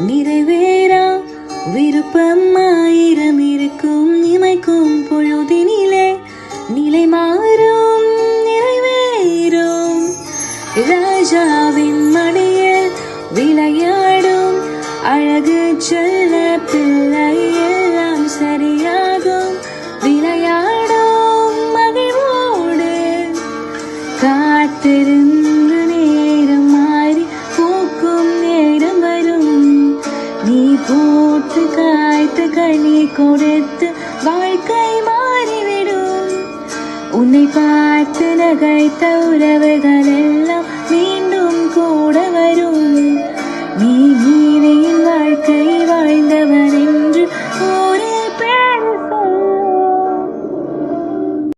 நிறைவேறா விருப்பம் ஆயிரம் இருக்கும் இமைக்கும் பொழுதினிலே நிலை மாறும் நிறைவேறும் ராஜாவின் மடியில் விளையாடும் அழகு செல்ல பிள்ளை எல்லாம் சரியாகும் விளையாடும் மகிழ்வோடு காத்திருந்து நேரம் மாறி பூக்கும் நேரம் வரும் நீ போட்டு காய்த்து கனி கொடுத்து வாழ்க்கை மாறிவிடும் உன்னை பார்த்து நகைத்த உறவுகள் எல்லாம் மீண்டும் கூட வரும் நீ